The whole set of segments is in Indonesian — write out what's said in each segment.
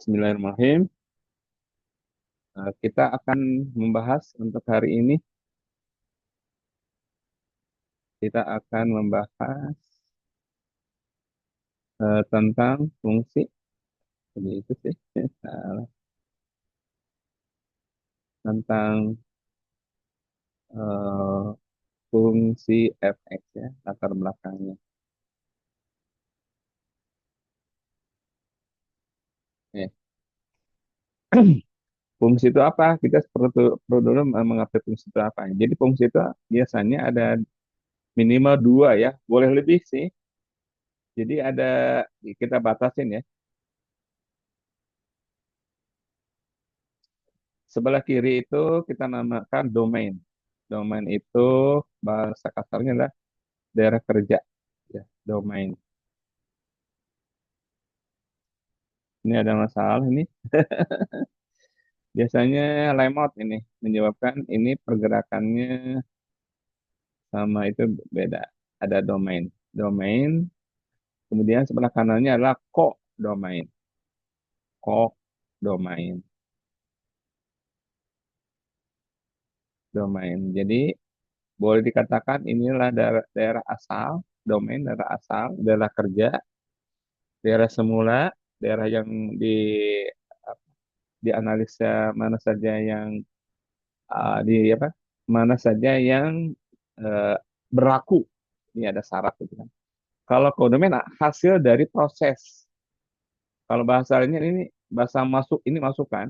Bismillahirrahmanirrahim. Kita akan membahas untuk hari ini, kita akan membahas tentang fungsi. Jadi itu sih, tentang eh, fungsi fx ya, latar belakangnya. Ya. Fungsi itu apa? Kita perlu dulu mengerti fungsi itu apa. Jadi fungsi itu biasanya ada minimal dua ya, boleh lebih sih. Jadi ada, kita batasin ya. Sebelah kiri itu kita namakan domain. Domain itu bahasa kasarnya adalah daerah kerja ya, domain. Ini ada masalah ini. Biasanya lemot ini menyebabkan ini pergerakannya sama itu beda. Ada domain. Domain, kemudian sebelah kanannya adalah co-domain. Co-domain. Domain. Jadi boleh dikatakan inilah daerah asal, domain daerah asal, daerah kerja, daerah semula, daerah yang di dianalisa mana saja yang di apa mana saja yang eh, berlaku. Ini ada syarat gitu kan. Kalau kodomen hasil dari proses. Kalau bahasa lainnya ini bahasa masuk, ini masukan,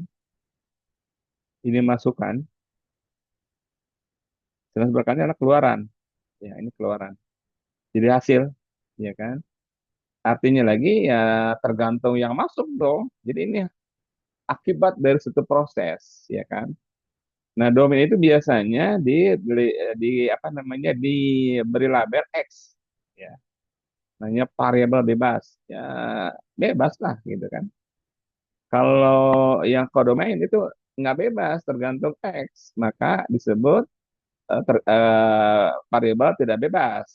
ini masukan, sedangkan berkatnya adalah keluaran. Ya, ini keluaran. Jadi hasil, ya kan? Artinya lagi ya tergantung yang masuk dong. Jadi ini akibat dari satu proses, ya kan? Nah, domain itu biasanya di apa namanya diberi label X, ya. Namanya variabel bebas. Ya, bebas lah gitu kan. Kalau yang kodomain itu nggak bebas, tergantung X, maka disebut variabel tidak bebas.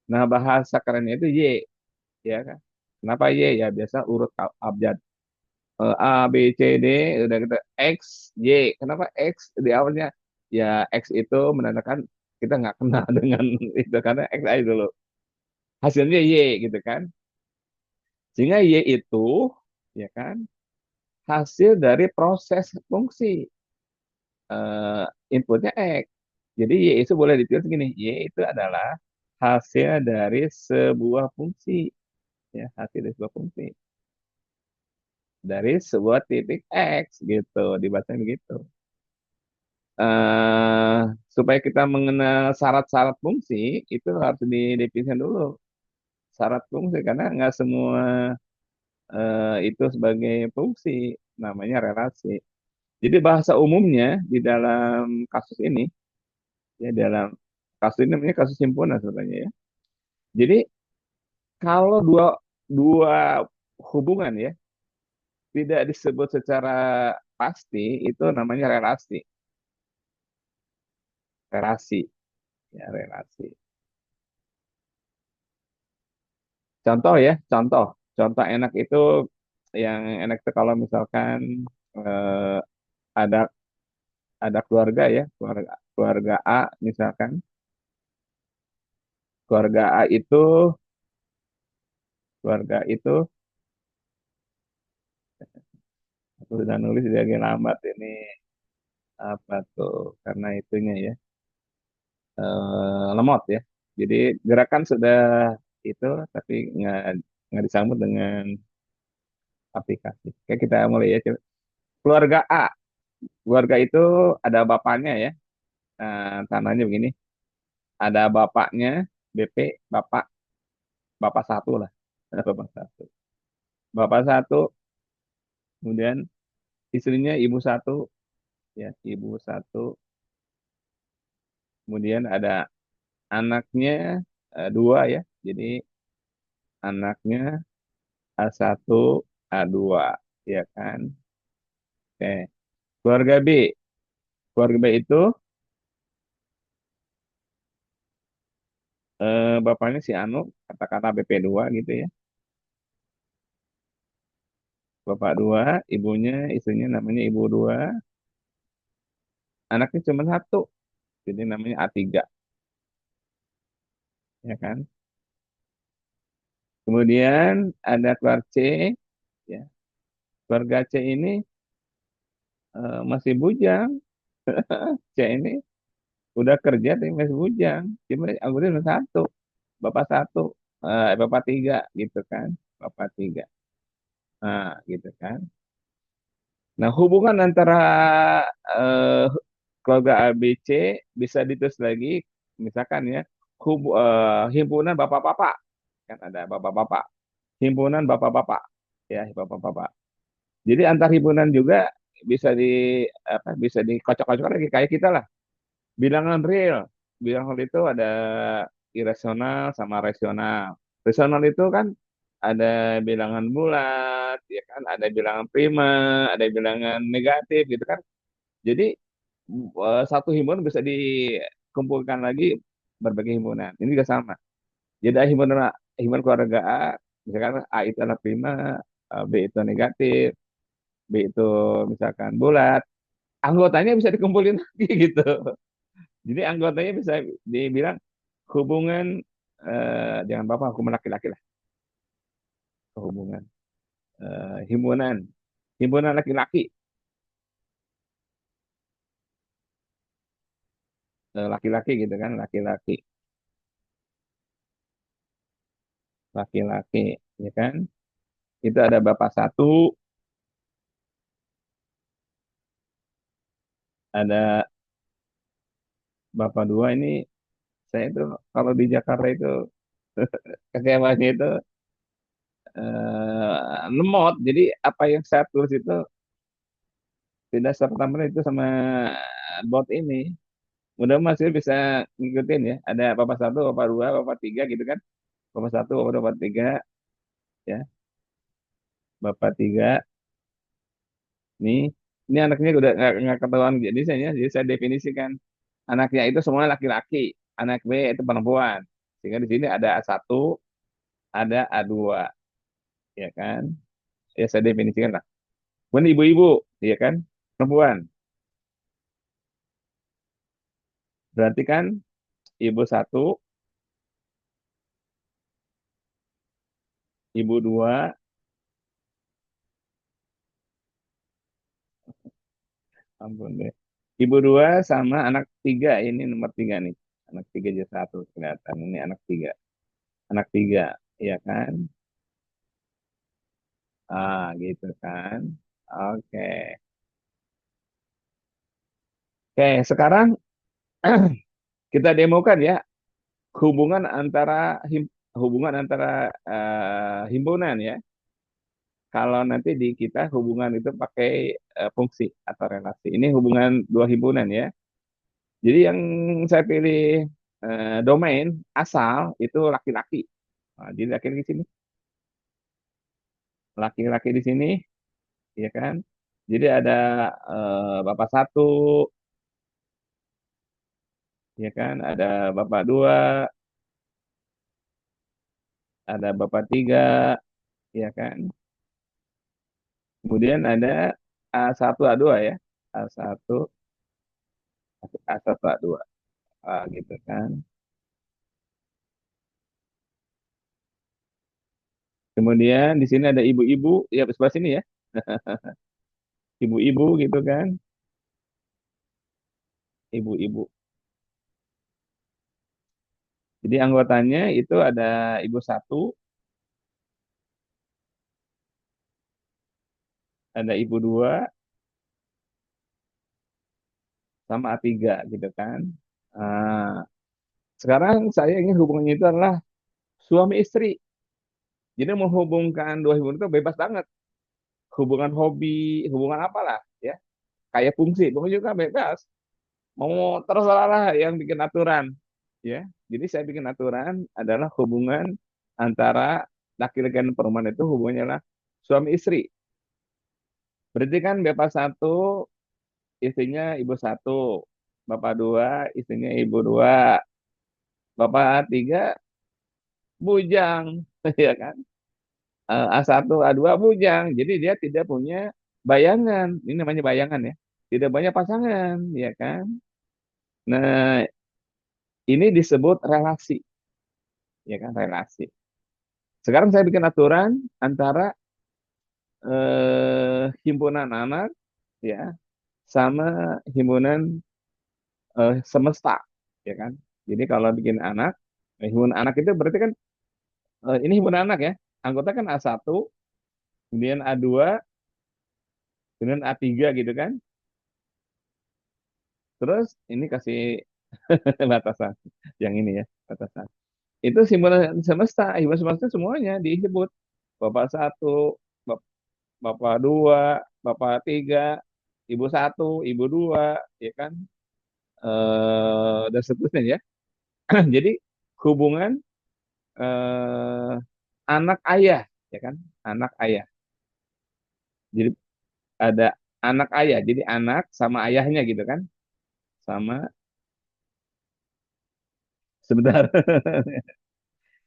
Nah, bahasa kerennya itu Y, ya kan? Kenapa Y? Ya biasa urut abjad. A, B, C, D, udah gitu. X, Y. Kenapa X di awalnya? Ya X itu menandakan kita nggak kenal dengan itu karena X aja dulu. Hasilnya Y gitu kan. Sehingga Y itu ya kan hasil dari proses fungsi eh, inputnya X. Jadi Y itu boleh ditulis gini, Y itu adalah hasil dari sebuah fungsi, ya hasil dari sebuah fungsi dari sebuah titik X gitu, dibaca begitu. eh Supaya kita mengenal syarat-syarat fungsi itu harus didefinisikan dulu syarat fungsi karena nggak semua itu sebagai fungsi, namanya relasi. Jadi bahasa umumnya di dalam kasus ini, ya dalam kasus ini namanya kasus himpunan sebenarnya ya. Jadi kalau dua dua hubungan ya tidak disebut secara pasti itu namanya relasi, relasi ya relasi. Contoh ya, contoh, contoh enak itu yang enak itu kalau misalkan eh, ada keluarga ya, keluarga keluarga A misalkan, keluarga A itu keluarga itu aku sudah nulis jadi lambat ini apa tuh karena itunya ya lemot ya. Jadi gerakan sudah itu tapi nggak disambut dengan aplikasi. Oke, kita mulai ya. Coba. Keluarga A, keluarga itu ada bapaknya ya. Tanahnya begini, ada bapaknya BP, bapak bapak satu lah, ada bapak satu, bapak satu, kemudian istrinya ibu satu, ya ibu satu, kemudian ada anaknya dua ya, jadi anaknya A1 A2 ya kan. Oke, keluarga B, keluarga B itu bapaknya si Anu, kata-kata BP2 gitu ya. bapak dua, ibunya, istrinya namanya ibu dua, anaknya cuma satu, jadi namanya A3, ya kan? Kemudian ada keluarga C, ya. Keluarga C ini masih bujang. C ini udah kerja tapi masih bujang. Cuma anggotanya cuma satu, bapak satu, bapak tiga, gitu kan? Bapak tiga, nah gitu kan? Nah hubungan antara eh, keluarga ABC bisa ditulis lagi, misalkan ya, himpunan bapak-bapak, kan ada bapak-bapak, himpunan bapak-bapak, ya bapak-bapak. Jadi antar himpunan juga bisa di apa, bisa dikocok-kocok lagi kayak kita lah. Bilangan real, bilangan real itu ada irasional sama rasional. Rasional itu kan ada bilangan bulat, ya kan, ada bilangan prima, ada bilangan negatif gitu kan. Jadi satu himpunan bisa dikumpulkan lagi berbagai himpunan. Ini juga sama. Jadi ada himpunan keluarga A, misalkan A itu adalah prima, B itu negatif, B itu misalkan bulat. Anggotanya bisa dikumpulin lagi gitu. Jadi anggotanya bisa dibilang hubungan, jangan bapak, hubungan laki-laki lah, hubungan himpunan, himpunan laki-laki, laki-laki gitu kan, laki-laki, laki-laki, ya kan? Itu ada bapak satu, ada bapak dua. Ini saya itu kalau di Jakarta itu kecewanya itu lemot. Jadi apa yang saya tulis itu tidak serta merta itu sama bot ini. Mudah masih bisa ngikutin ya. Ada bapak satu, bapak dua, bapak tiga gitu kan. Bapak satu, bapak dua, bapak tiga, ya. Bapak tiga, nih. Ini anaknya udah nggak ketahuan jadi saya definisikan anaknya itu semua laki-laki, anak B itu perempuan. Sehingga di sini ada A1, ada A2, ya kan? Ya saya definisikan lah. Kemudian ibu-ibu, ya kan? Perempuan. Berarti kan ibu satu, ibu dua, ampun deh. Ibu dua sama anak tiga, ini nomor tiga nih. Anak tiga jadi satu kelihatan. Ini anak tiga. Anak tiga, ya kan? Ah, gitu kan? Oke. Oke, sekarang kita demokan ya hubungan antara hubungan antara himpunan ya. Kalau nanti di kita hubungan itu pakai fungsi atau relasi. Ini hubungan dua himpunan ya. Jadi yang saya pilih domain asal itu laki-laki. Nah, jadi laki-laki di sini, laki-laki di sini, ya kan? Jadi ada bapak satu, ya kan? Ada bapak dua, ada bapak tiga, ya kan? Kemudian ada A1, A2 ya. A1, A1, A2. Gitu kan. Kemudian di sini ada ibu-ibu, ya sebelah sini ya. Ibu-ibu gitu kan. Ibu-ibu. Jadi anggotanya itu ada ibu satu, ada ibu dua, sama A3 gitu kan. Nah, sekarang saya ingin hubungannya itu adalah suami istri. Jadi menghubungkan dua hubungan itu bebas banget. Hubungan hobi, hubungan apalah ya. Kayak fungsi juga bebas. Mau terserah lah yang bikin aturan. Ya, jadi saya bikin aturan adalah hubungan antara laki-laki dan perempuan itu hubungannya lah suami istri. Berarti kan bapak satu, istrinya ibu satu, bapak dua, istrinya ibu dua, bapak tiga, bujang, ya kan? A1, A2 bujang. Jadi dia tidak punya bayangan. Ini namanya bayangan ya. Tidak banyak pasangan, ya kan? Nah, ini disebut relasi, ya kan? Relasi. Sekarang saya bikin aturan antara himpunan anak, ya, sama himpunan semesta, ya kan? Jadi kalau bikin anak, himpunan anak itu berarti kan ini himpunan anak ya. Anggota kan A1, kemudian A2, kemudian A3 gitu kan. Terus ini kasih batasan yang ini ya, batasan. Itu himpunan semesta, himpunan semesta semuanya disebut Bapak satu, Bapak dua, Bapak tiga, Ibu satu, Ibu dua, ya kan? Dan seterusnya ya. Jadi hubungan eh, anak ayah, ya kan? Anak ayah. Jadi ada anak ayah, jadi anak sama ayahnya gitu kan? Sama sebentar.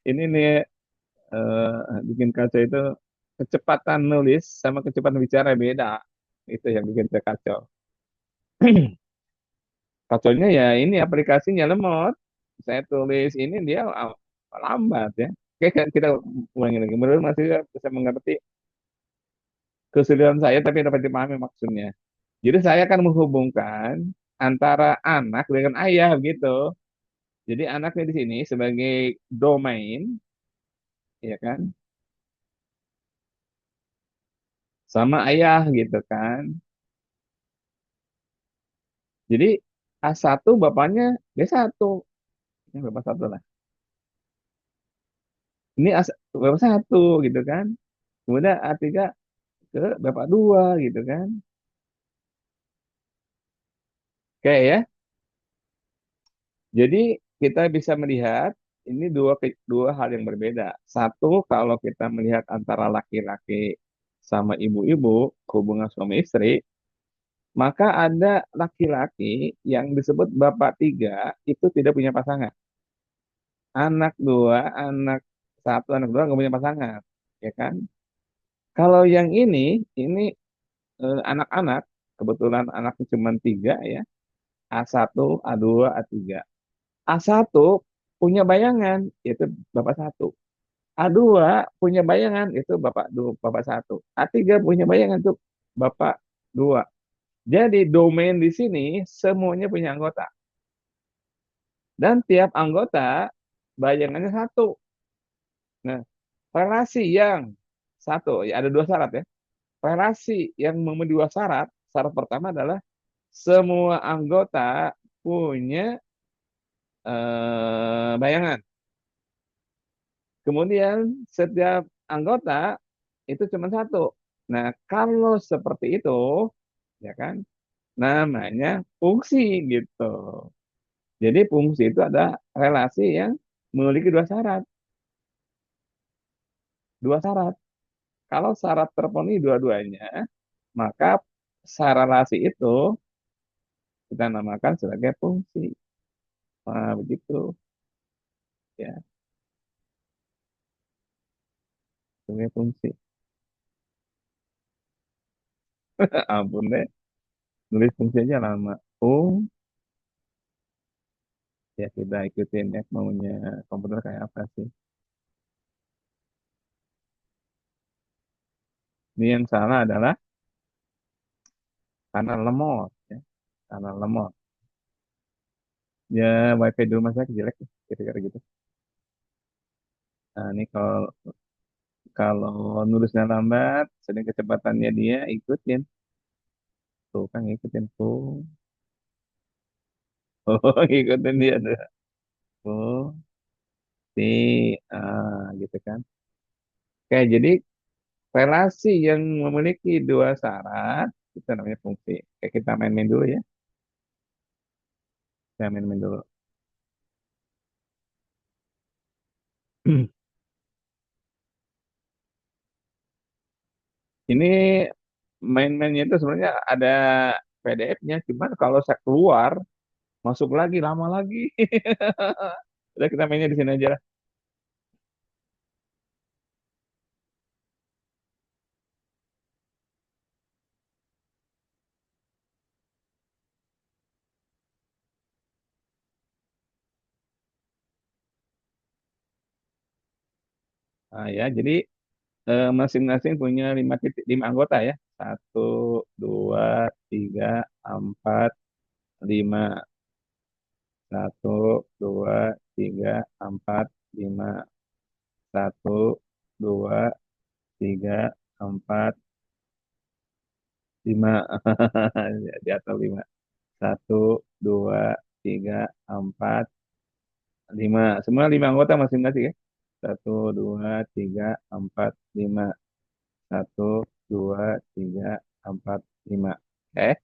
Ini nih bikin kacau itu kecepatan nulis sama kecepatan bicara beda. Itu yang bikin saya kacau. Kacaunya ya ini aplikasinya lemot. Saya tulis ini dia lambat ya. Oke, kita ulangi lagi. Menurut masih bisa mengerti kesulitan saya tapi dapat dipahami maksudnya. Jadi saya akan menghubungkan antara anak dengan ayah gitu. Jadi anaknya di sini sebagai domain, ya kan, sama ayah gitu kan. Jadi A1 bapaknya B1, ini bapak satu lah. Ini bapak satu gitu kan. Kemudian A3 ke bapak dua gitu kan. Oke ya. Jadi kita bisa melihat ini dua hal yang berbeda. Satu, kalau kita melihat antara laki-laki sama ibu-ibu, hubungan suami istri, maka ada laki-laki yang disebut bapak tiga itu tidak punya pasangan. Anak dua, anak satu, anak dua nggak punya pasangan, ya kan? Kalau yang ini anak-anak, kebetulan anaknya cuma tiga ya, A1, A2, A3. A1 punya bayangan, yaitu bapak satu. A2 punya bayangan, itu bapak dua, bapak satu. A3 punya bayangan, itu bapak dua. Jadi domain di sini semuanya punya anggota. Dan tiap anggota bayangannya satu. Nah, relasi yang satu, ya ada dua syarat ya. Relasi yang memenuhi dua syarat, syarat pertama adalah semua anggota punya bayangan. Kemudian setiap anggota itu cuma satu. Nah, kalau seperti itu, ya kan, namanya fungsi gitu. Jadi fungsi itu ada relasi yang memiliki dua syarat. Dua syarat. Kalau syarat terpenuhi dua-duanya, maka syarat relasi itu kita namakan sebagai fungsi. Nah, begitu ya, sebagai fungsi. Ampun deh, nulis fungsi aja lama. Oh, ya kita ikutin ya maunya komputer kayak apa sih. Ini yang salah adalah karena lemot ya, karena lemot. Ya wifi di rumah saya jelek ya, kira-kira gitu. Nah, ini kalau kalau nulisnya lambat, sedang kecepatannya dia ikutin. Tuh kan ngikutin tuh. Oh, ngikutin dia tuh. Oh, si gitu kan. Oke, jadi relasi yang memiliki dua syarat itu namanya fungsi. Oke, kita main-main dulu ya. Kita main-main dulu. Ini main-mainnya itu sebenarnya ada PDF-nya, cuman kalau saya keluar masuk lagi lama lagi. Udah kita mainnya di sini aja lah. Nah, ya, jadi masing-masing punya lima anggota ya. Satu, dua, tiga, empat, lima. Satu, dua, tiga, empat, lima. Satu, dua, tiga, empat, lima. Di atas lima. Satu, dua, tiga, empat, lima. Semua lima anggota masing-masing ya. Satu, dua, tiga, empat, lima. Satu, dua, tiga, empat, lima. Oke.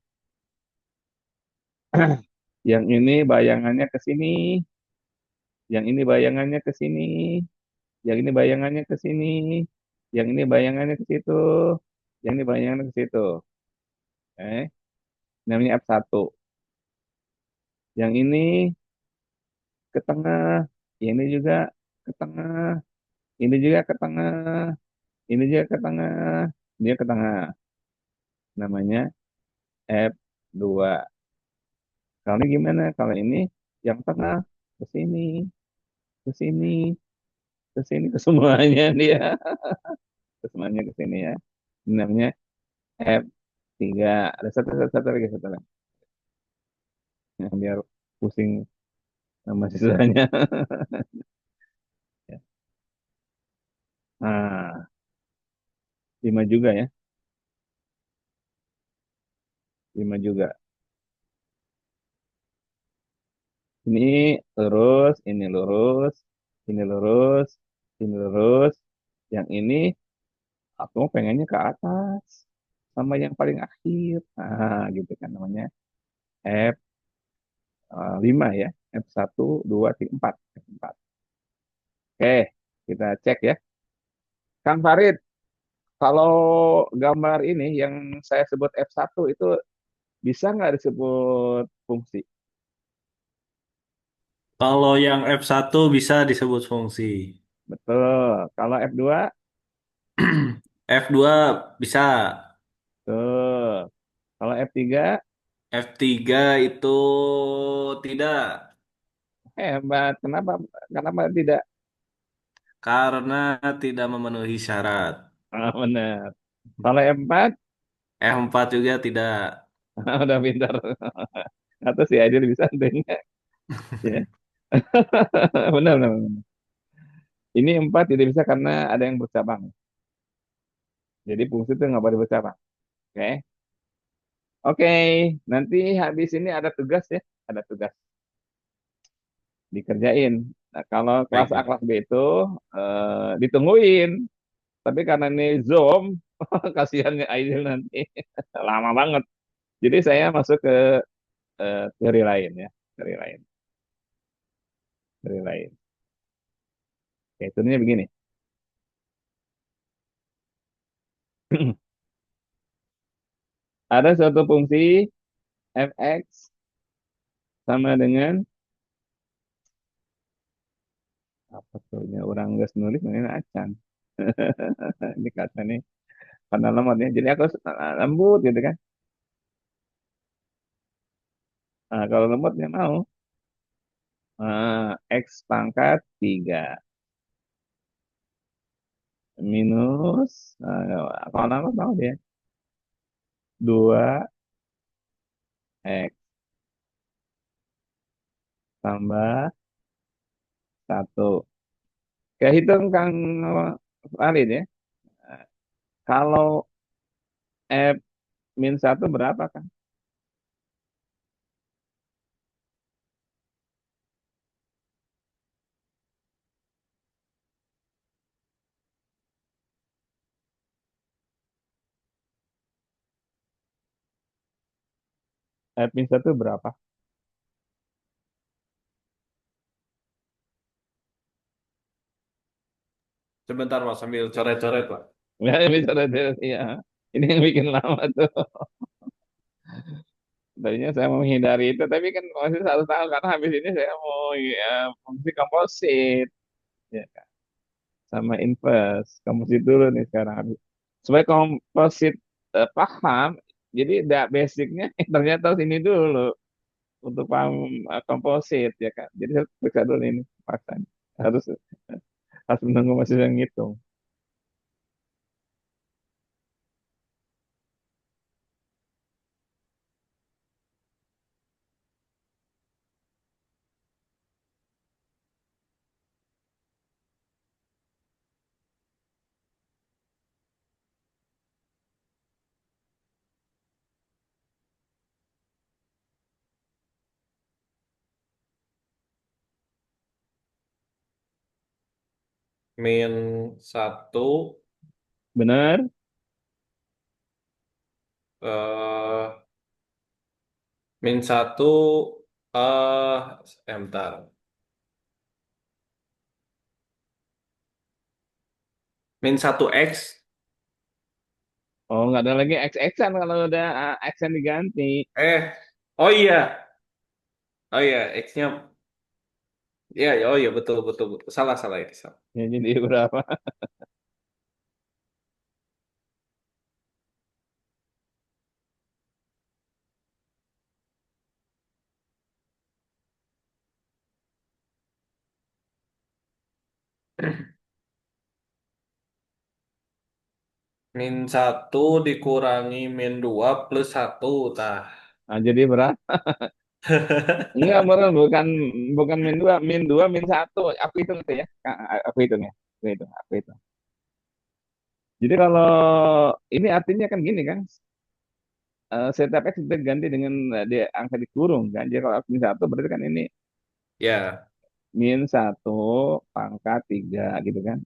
Yang ini bayangannya ke sini. Yang ini bayangannya ke sini. Yang ini bayangannya ke sini. Yang ini bayangannya ke situ. Yang ini bayangannya ke situ. Oke. Namanya F1. Yang ini ke tengah. Yang ini juga ke tengah. Ini juga ke tengah. Ini juga ke tengah. Dia ke tengah. Namanya F2. Kalau ini gimana? Kalau ini yang tengah ke sini, ke sini, ke sini, ke semuanya dia. Ke semuanya ke sini ya. Ini namanya F3. Ada satu lagi, satu lagi. Ya, biar pusing sama sisanya. Nah, 5 juga ya. 5 juga. Ini lurus, ini lurus, ini lurus, ini lurus. Yang ini aku pengennya ke atas sama yang paling akhir. Nah, gitu kan namanya F5 ya. F1, 2, 3, 4. F4. Oke, kita cek ya. Kang Farid, kalau gambar ini yang saya sebut F1 itu bisa nggak disebut fungsi? Kalau yang F1 bisa disebut fungsi. Betul. Kalau F2, F2 bisa. betul. Kalau F3, F3 itu tidak. hebat. Kenapa? Kenapa tidak? Karena tidak memenuhi syarat. Ah, benar. Kalau F4, F4 juga tidak. udah pintar. Atau si Adil bisa adanya. Ya. Benar, benar, benar. Ini 4 tidak bisa karena ada yang bercabang. Jadi fungsi itu nggak boleh bercabang. Oke. Oke. Nanti habis ini ada tugas ya. Ada tugas. Dikerjain. Nah, kalau kelas Baik, A, Pak. kelas B itu ditungguin. Tapi karena ini Zoom, kasihannya Aidil nanti. Lama banget. Jadi saya masuk ke teori lain ya. Teori lain. Teori lain. Oke, teorinya begini. Ada suatu fungsi fx sama dengan apa tuh? Ini orang nggak nulis ini acan. Ini kata nih karena lemotnya. Jadi aku lembut gitu kan. Nah, kalau lembutnya mau x pangkat 3 minus kalau lemot mau dia 2 x tambah 1. Kayak hitung Kang Farid ya. Kalau f min 1 berapa kan? F min 1 berapa? Sebentar, Pak, sambil coret-coret, Pak. Ya, bisa ya. Ini yang bikin lama tuh. Tadinya saya mau menghindari itu, tapi kan masih satu tahun karena habis ini saya mau ya, fungsi komposit ya, kan. Sama inverse. Komposit dulu nih sekarang. Supaya komposit paham, jadi basicnya ternyata sini dulu untuk paham komposit ya kan. Jadi saya periksa dulu ini paksanya. Harus. Harus menunggu masih yang ngitung. Min satu, Bener? eh min satu, bentar. Min satu X, Oh, nggak ada lagi X-Xan kalau udah X-an diganti. oh iya, oh iya, X-nya, iya, oh iya, betul, betul, betul. Salah, salah ini, salah. Ya, jadi berapa? Min satu dikurangi min dua plus satu, tah. Nah, jadi berapa? Enggak, Meren, bukan bukan min dua, min satu. Aku hitung itu ya. Aku hitung ya. Aku hitung. Jadi kalau ini artinya kan gini kan, setiap X diganti dengan dia angka dikurung kan. Jadi kalau min satu berarti kan ini Ya, min satu pangkat tiga gitu kan.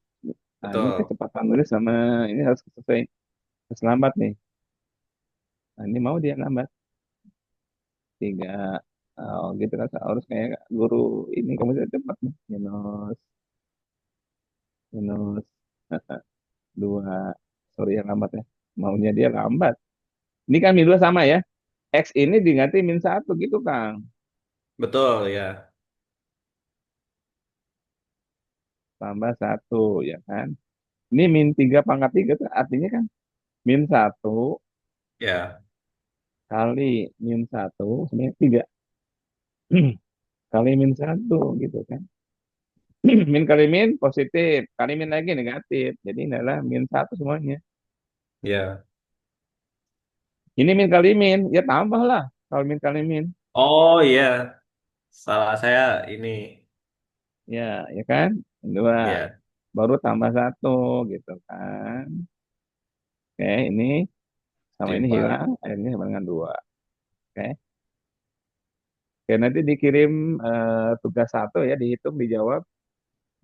Nah, ini betul. kecepatan nulis sama ini harus sesuai, harus lambat nih. Nah, ini mau dia lambat tiga. Oh, gitu kan harus kayak guru ini kamu cepat nih. Minus dua. Sorry yang lambat ya. Maunya dia lambat. Ini kan min dua sama ya. X ini diganti min satu gitu Kang. Betul, ya. Tambah satu ya kan. Ini min tiga pangkat tiga tuh artinya kan min satu Ya. kali min satu sebenarnya tiga. Kali min satu gitu kan. Min kali min positif, kali min lagi negatif. Jadi ini adalah min satu semuanya. Ya. Ini min kali min, ya tambah lah. Kalau min kali min, Oh iya, salah saya ini. ya, ya kan? Dua, Ya, baru tambah satu gitu kan. Oke, ini sama ini diempat. hilang, akhirnya sama dengan dua. Oke, oke nanti dikirim tugas satu ya, dihitung, dijawab.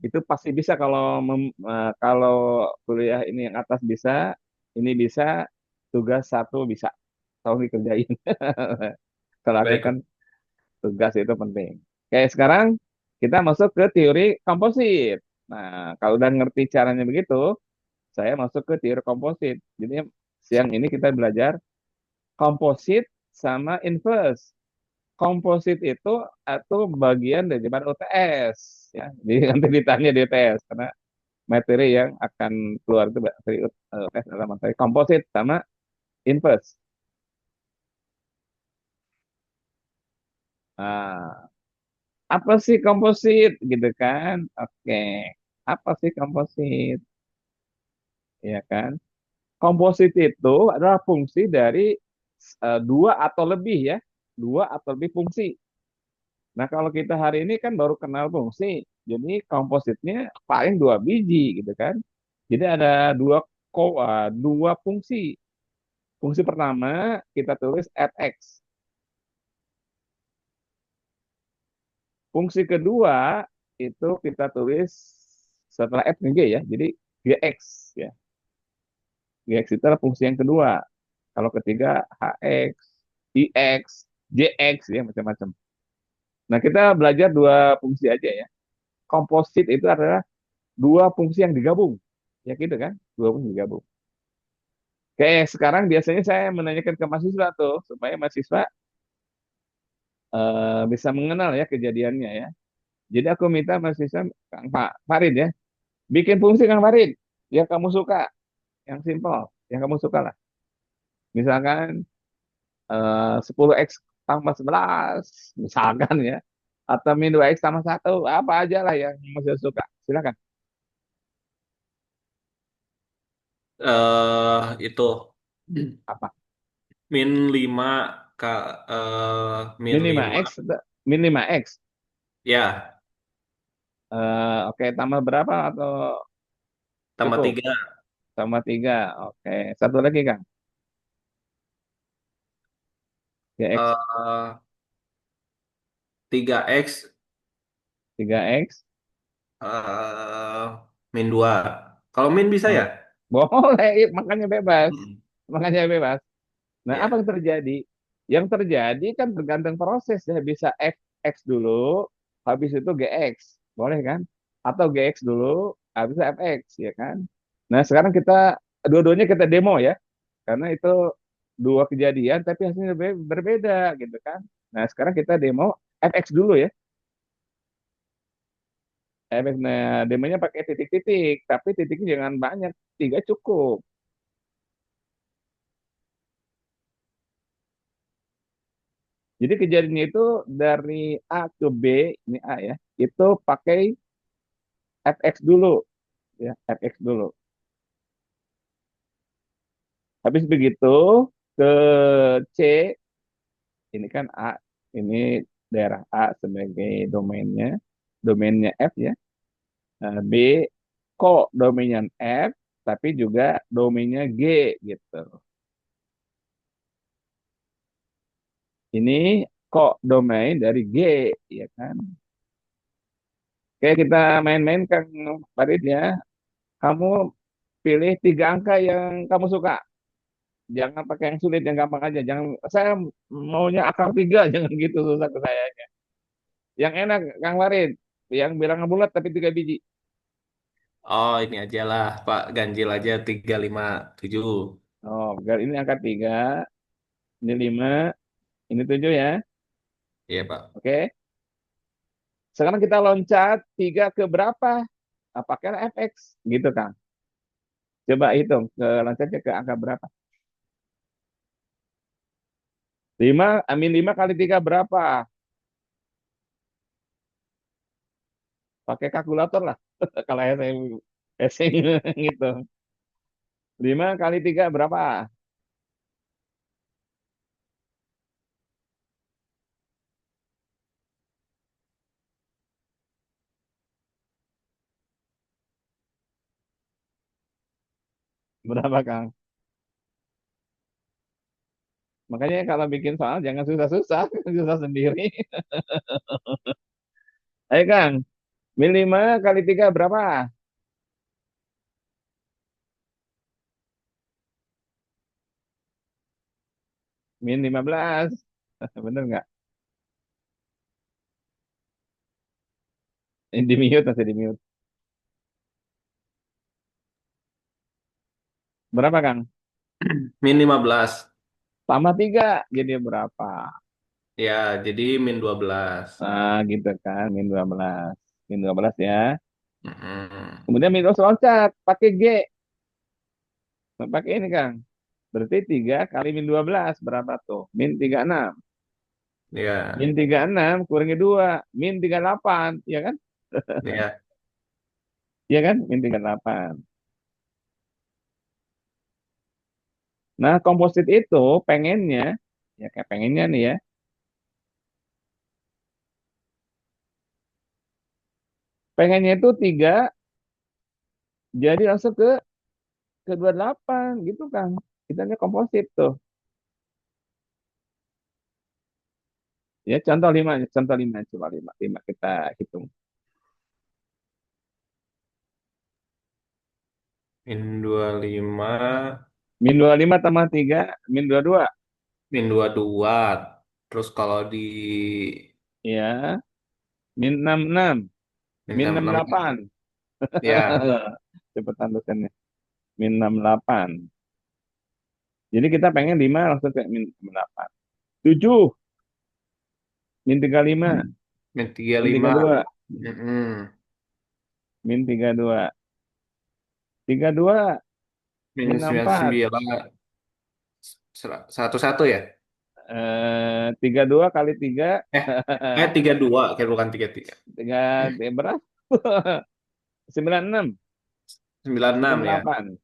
Itu pasti bisa kalau kalau kuliah ini yang atas bisa, ini bisa, tugas satu bisa. Tahu dikerjain. Kalau aku kan Baik, tugas itu penting. Oke, sekarang kita masuk ke teori komposit. Nah, kalau udah ngerti caranya begitu, saya masuk ke teori komposit. Jadi siang ini kita belajar komposit sama inverse. Komposit itu atau bagian dari UTS ya. Jadi nanti ditanya di UTS karena materi yang akan keluar itu dari UTS adalah materi komposit sama inverse. Nah, apa sih komposit gitu kan? Oke. Apa sih komposit? Ya kan? Komposit itu adalah fungsi dari dua atau lebih ya. Dua atau lebih fungsi. Nah, kalau kita hari ini kan baru kenal fungsi. Jadi kompositnya paling dua biji gitu kan. Jadi ada dua fungsi. Fungsi pertama kita tulis fx. Fungsi kedua itu kita tulis setelah f nih g ya. Jadi gx ya. Gx itu adalah fungsi yang kedua. Kalau ketiga hx, ix, jx ya macam-macam. Nah, kita belajar dua fungsi aja ya. Komposit itu adalah dua fungsi yang digabung. Ya gitu kan? Dua fungsi digabung. Oke, sekarang biasanya saya menanyakan ke mahasiswa tuh supaya mahasiswa bisa mengenal ya kejadiannya ya. Jadi aku minta mahasiswa Kang Pak Farid ya, bikin fungsi Kang Farid yang kamu suka, yang simpel, yang kamu suka lah. Misalkan 10x tambah 11, misalkan ya. Atau min 2x tambah satu, apa aja lah yang mahasiswa suka. Silakan. Itu Apa? min 5 ke min Min 5 5X, min 5X. ya Oke, tambah berapa atau tambah cukup? 3 Tambah 3. Oke, satu lagi, Kang. 3X. eh 3x 3X. eh min 2. Kalau min bisa Oh, ya? boleh, makanya bebas. Hmm. Makanya bebas. Nah, apa Ya. yang terjadi? Yang terjadi kan tergantung proses ya. Bisa X dulu, habis itu GX. Boleh kan? Atau GX dulu, habis itu FX, ya kan? Nah, sekarang kita, dua-duanya kita demo ya. Karena itu dua kejadian, tapi hasilnya berbeda, gitu kan? Nah, sekarang kita demo FX dulu ya. FX, nah, demonya pakai titik-titik. Tapi titiknya jangan banyak, tiga cukup. Jadi kejadiannya itu dari A ke B, ini A ya, itu pakai FX dulu, ya, FX dulu. Habis begitu ke C, ini kan A, ini daerah A sebagai domainnya, domainnya F ya. Nah, B kok domainnya F, tapi juga domainnya G gitu. Ini kok domain dari G, ya kan? Oke, kita main-main Kang Farid ya. Kamu pilih tiga angka yang kamu suka. Jangan pakai yang sulit, yang gampang aja. Jangan, saya maunya akar tiga, jangan gitu susah ke saya. Yang enak, Kang Warid, yang bilangan bulat tapi tiga biji. Oh, ini aja lah, Pak. Ganjil aja 357. Oh, biar ini angka tiga, ini lima, ini tujuh ya. Iya, Pak. Oke. Sekarang kita loncat tiga ke berapa? Apakah FX? Gitu, Kang. Coba hitung, ke loncatnya ke angka berapa? Lima, amin lima kali tiga berapa? Pakai kalkulator lah. Kalau saya gitu. Lima kali tiga berapa? Berapa, Kang? Makanya kalau bikin soal jangan susah-susah, susah sendiri. Ayo Kang, min 5 kali 3 berapa? Min 15. Bener nggak? Ini di mute, masih di mute. Berapa Kang? Min 15. Tambah 3 jadi berapa? Ya, jadi min 12. Nah, gitu kan, min 12. Min 12 ya. Mm-mm. Kemudian min 12 loncat, pakai G. Pakai ini Kang. Berarti 3 kali min 12 berapa tuh? Min 36. Min Ya, 36 kurangi 2, min 38, ya kan? ya. Iya kan? Min 38. Nah, komposit itu pengennya, ya kayak pengennya nih ya, pengennya itu 3 jadi langsung ke 28 gitu kan. Kita komposit tuh. Ya contoh 5 coba 5 5 kita hitung. Min 25, Min 25 tambah 3 min 22. min 22. Terus kalau di Ya, min 66, min min 66, 68. ya, Cepetan tulisannya. Min 68. Jadi kita pengen 5 langsung ke min 68. 7 min 35, min min 35, 32, mm-mm. min 32. 32 Min min 64. 99, 101 ya? 32 kali 3 Eh, 32, kayak bukan 33. 3 berapa? 96, 96 ya? 98.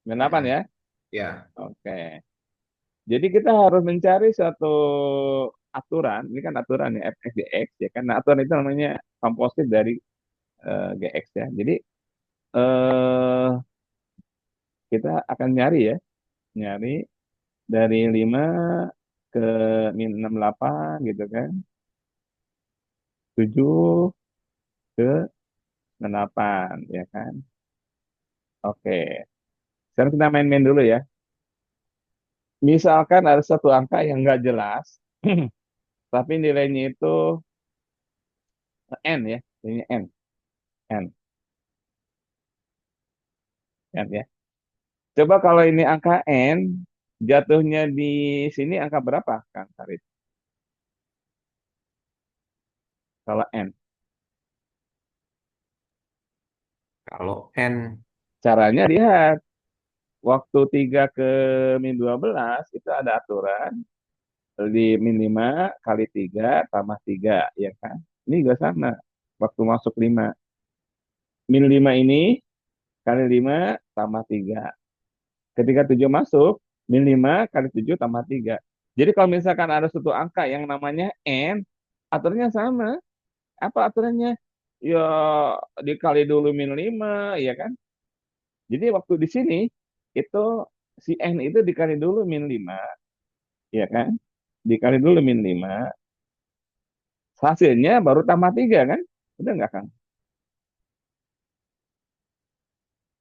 98 Mm-mm. ya. Ya, Oke. Jadi kita harus mencari suatu aturan. Ini kan aturan ya fx dx ya kan. Nah, aturan itu namanya komposit dari gx ya. Jadi eh kita akan nyari ya, nyari dari 5 ke min 68 gitu kan. 7 ke 8 ya kan. Oke. Sekarang kita main-main dulu ya. Misalkan ada satu angka yang nggak jelas, tapi nilainya itu n ya, nilainya n, n ya. Coba kalau ini angka n, jatuhnya di sini angka berapa, Kang Farid? Kalau n, kalau N, caranya lihat waktu 3 ke min 12 itu ada aturan di min 5 kali 3 tambah 3 ya kan? Ini juga sama. Waktu masuk 5 min 5 ini kali 5 tambah 3. Ketika 7 masuk, min 5 kali 7 tambah 3. Jadi kalau misalkan ada satu angka yang namanya N, aturannya sama. Apa aturannya? Ya dikali dulu min 5, ya kan? Jadi waktu di sini, itu si N itu dikali dulu min 5, ya kan? Dikali dulu min 5, hasilnya baru tambah 3 kan? Udah nggak Kang?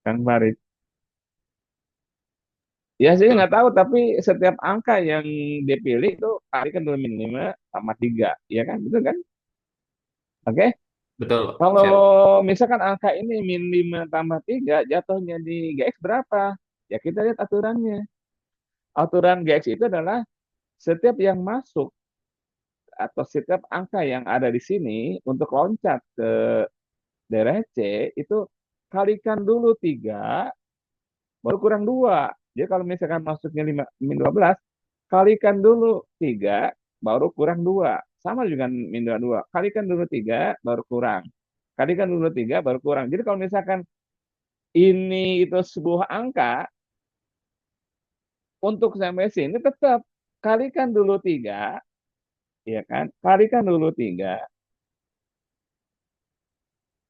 Kang Farid. Ya sih nggak tahu, tapi setiap angka yang dipilih itu kalikan dulu min 5 tambah 3, ya kan? Itu kan? Oke? betul, Kalau siap. misalkan angka ini min 5 tambah 3 jatuhnya di GX berapa? Ya kita lihat aturannya. Aturan GX itu adalah setiap yang masuk atau setiap angka yang ada di sini untuk loncat ke daerah C itu kalikan dulu 3 baru kurang 2. Jadi kalau misalkan masuknya 5 min 12 kalikan dulu 3 baru kurang 2. Sama juga min 22. Kalikan dulu 3 baru kurang. Kalikan dulu 3 baru kurang. Jadi kalau misalkan ini itu sebuah angka, untuk sampai sini tetap kalikan dulu 3, ya kan? Kalikan dulu 3,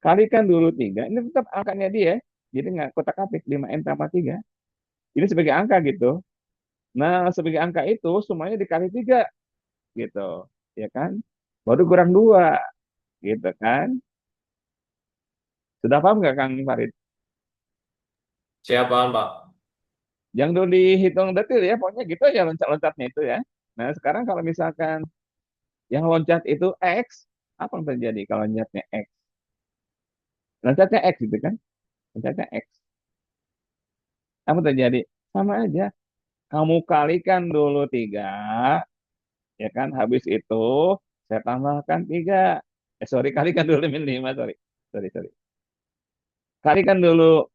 kalikan dulu 3, ini tetap angkanya dia. Jadi nggak kotak-atik 5N tambah 3. Ini sebagai angka gitu. Nah, sebagai angka itu semuanya dikali 3 gitu. Ya kan? Baru kurang 2 gitu kan. Sudah paham nggak Kang Farid? Siap, paham, Pak. Yang dulu dihitung detil ya, pokoknya gitu ya loncat-loncatnya itu ya. Nah, sekarang kalau misalkan yang loncat itu X, apa yang terjadi kalau loncatnya X? Loncatnya X gitu kan? Loncatnya X. Apa terjadi? Sama aja. Kamu kalikan dulu 3, ya kan? Habis itu saya tambahkan 3. Sorry, kalikan dulu min 5, sorry. Sorry, sorry. Kalikan dulu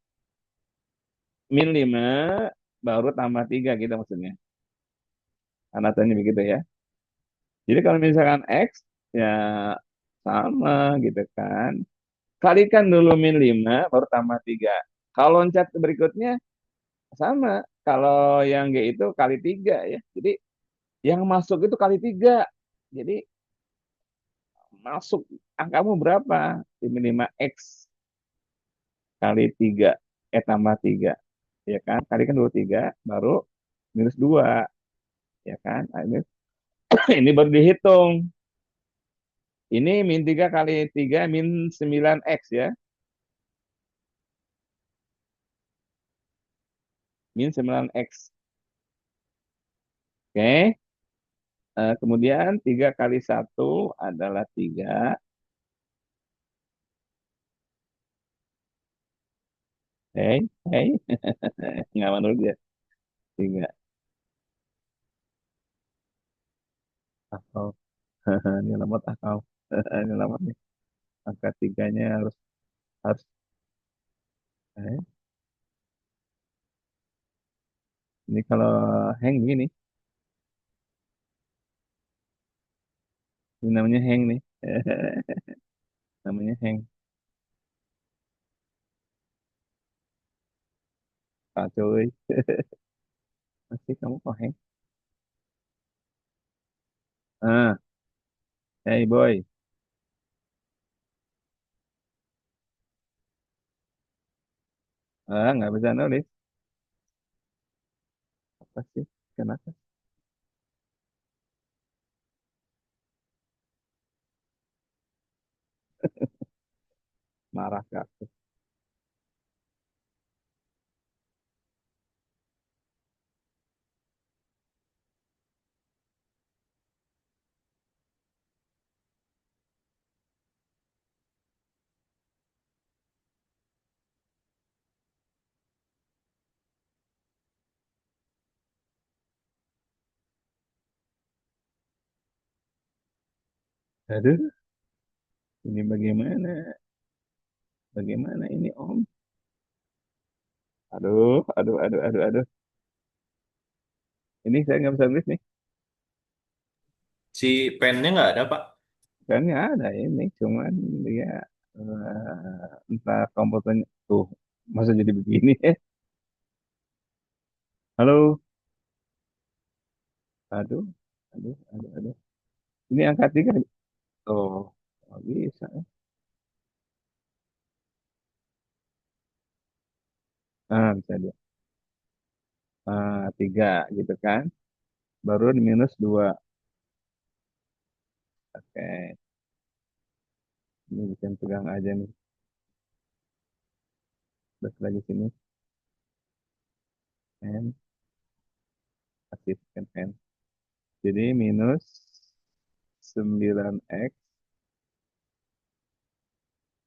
min 5, baru tambah 3 gitu maksudnya. Anatonya begitu ya. Jadi kalau misalkan X, ya sama gitu kan. Kalikan dulu min 5, baru tambah 3. Kalau loncat berikutnya, sama. Kalau yang G itu kali 3 ya. Jadi yang masuk itu kali 3. Jadi masuk angkamu berapa? Min 5X kali 3. Tambah 3. Ya kan? Kalikan dulu 3, baru minus 2. Ya kan? Nah, ini, ini baru dihitung. Ini min 3 kali 3 min 9X ya. Min 9X. Oke. Kemudian 3 kali 1 adalah 3. Hei, hei. Nggak menurut dia. 3. Akal. Ini lemot akal. Ini lemot nih. Angka 3-nya harus harus eh, ini kalau hang begini, ini namanya hang nih. Namanya hang. Ah, cuy. Masih kamu kok, Heng? Ah, hey boy. Nggak bisa nulis. Apa sih? Kenapa? Marah gak? Aduh, ini bagaimana? Bagaimana ini, Om? Aduh, aduh, aduh, aduh, aduh. Ini saya nggak bisa nulis nih. Si pennya nggak ada, Pak. Kan nggak ada ini, cuman dia entah komputernya tuh masa jadi begini. Halo, aduh, aduh, aduh, aduh. Ini angka tiga. Oh, nggak bisa. Bisa dia. Tiga gitu kan. Baru minus dua. Oke, ini bisa pegang aja nih. Terus lagi sini. N, kasihkan N. Jadi minus 9x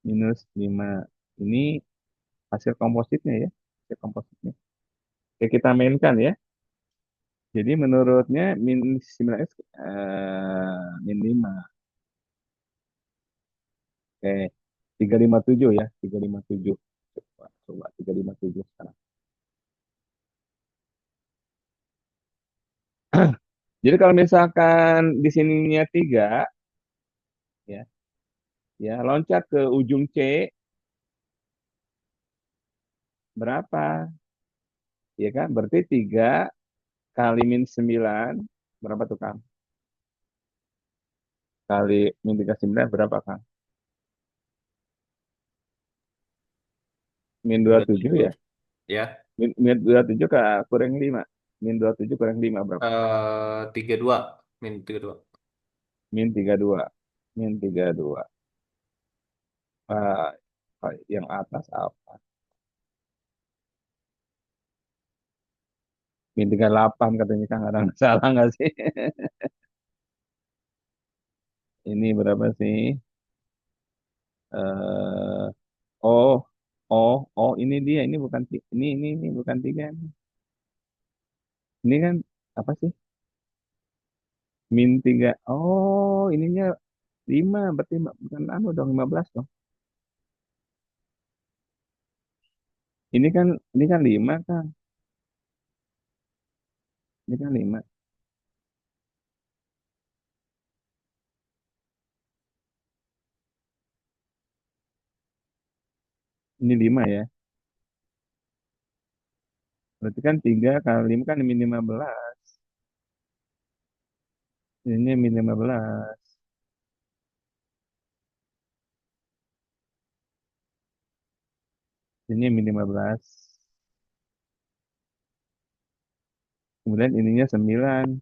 minus 5. Ini hasil kompositnya ya. Hasil kompositnya. Oke, kita mainkan ya. Jadi menurutnya min 9x min 5. Oke. 357 ya. 357. Coba, coba 357 sekarang. Jadi kalau misalkan di sininya 3 ya, ya loncat ke ujung C berapa? Ya kan? Berarti 3 kali min 9 berapa tuh Kang? Kali min 39 berapa Kang? Min dua puluh tujuh 27. ya? Ya. Min 27 kurang 5. Min 27 kurang 5 berapa? 32. -32. Min 32. Min 32. Ah, yang atas apa? Min 38 katanya Kang. Ada salah nggak sih? Ini berapa sih? Eh, oh, ini dia. Ini bukan ini bukan 3. Ini kan apa sih? Min 3. Oh, ininya 5. Berarti bukan anu dong 15 dong. Ini kan 5 kan. Ini kan 5. Ini 5 ya. Berarti kan 3 kali 5 kan min 15. Ini min 15. Ini min 15. Kemudian ininya 9.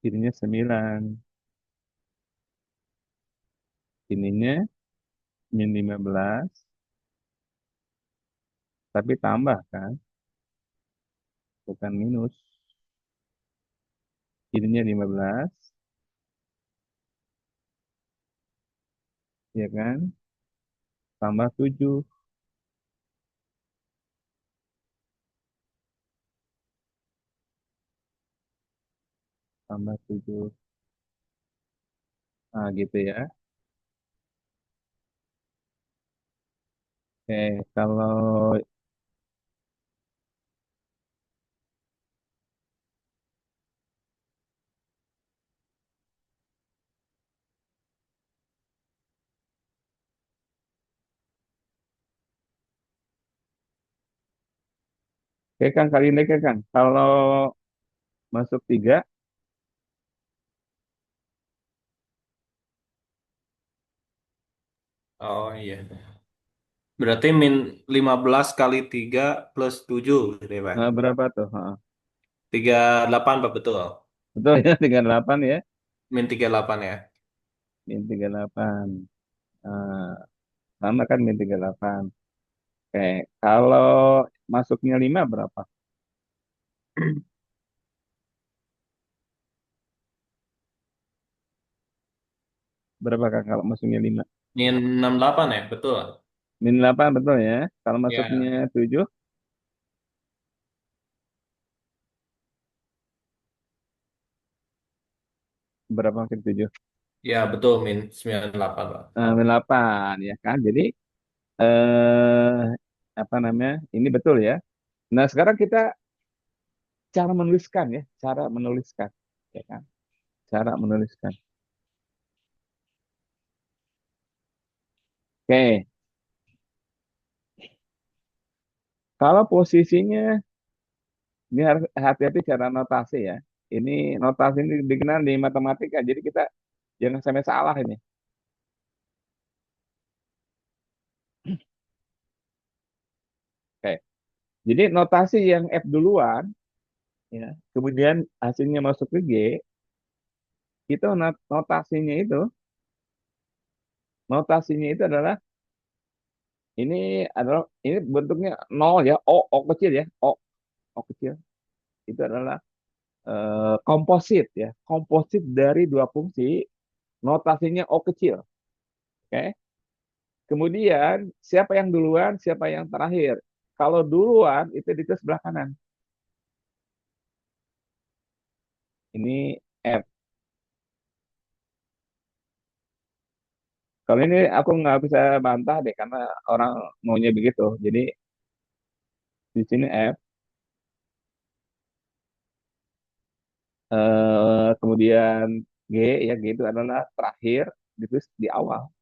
Ininya 9. Ininya min 15. Tapi tambah kan. Bukan minus. Ininya 15. Ya kan. Tambah 7. Tambah 7. Nah gitu ya. Oke. Kalau Oke Kang, kali ini Kang. Kalau masuk tiga, Oh iya. Berarti min 15 kali 3 plus 7 gitu ya, Pak. berapa tuh? Ha, 38 Pak, betul. betul ya, 38 ya. Min 38 ya. Min 38. Sama kan min 38. Oke, kalau masuknya 5 berapa? Berapa Kang kalau masuknya 5? Min 68 ya, betul. Min 8 betul ya. Kalau masuknya Ya, 7 berapa makin 7? ya betul min 98 Pak. Min 8 ya kan. Jadi eh apa namanya? Ini betul ya. Nah, sekarang kita cara menuliskan ya, cara menuliskan ya kan. Cara menuliskan. Oke, kalau posisinya ini harus hati-hati cara notasi ya. Ini notasi ini dikenal di matematika, jadi kita jangan sampai salah ini. Oke, jadi notasi yang F duluan, ya, kemudian hasilnya masuk ke G, itu notasinya itu adalah ini bentuknya nol ya, O kecil ya, O kecil itu adalah komposit ya, komposit dari dua fungsi, notasinya O kecil. Oke. Kemudian siapa yang duluan, siapa yang terakhir. Kalau duluan itu di sebelah kanan. Ini F. Kalau ini aku nggak bisa bantah deh karena orang maunya begitu. Jadi di sini F. Kemudian G ya G itu adalah terakhir itu di awal.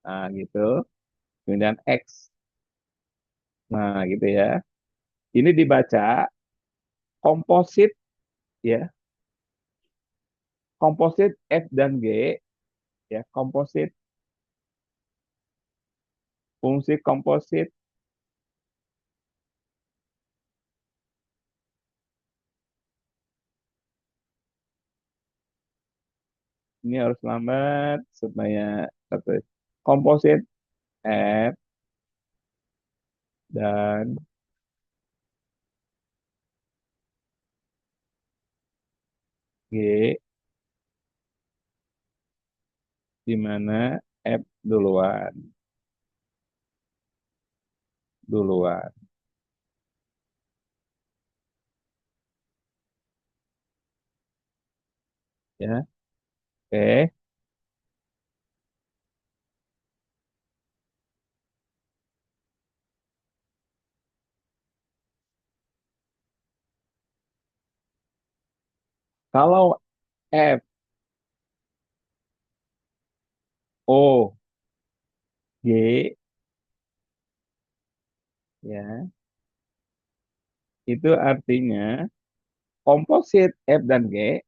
Nah gitu. Kemudian X. Nah gitu ya. Ini dibaca komposit ya. Komposit F dan G ya. Komposit fungsi komposit ini harus lambat supaya tertulis. Komposit F dan G di mana F duluan, duluan ya. Oke. Kalau F O G ya, itu artinya komposit F dan G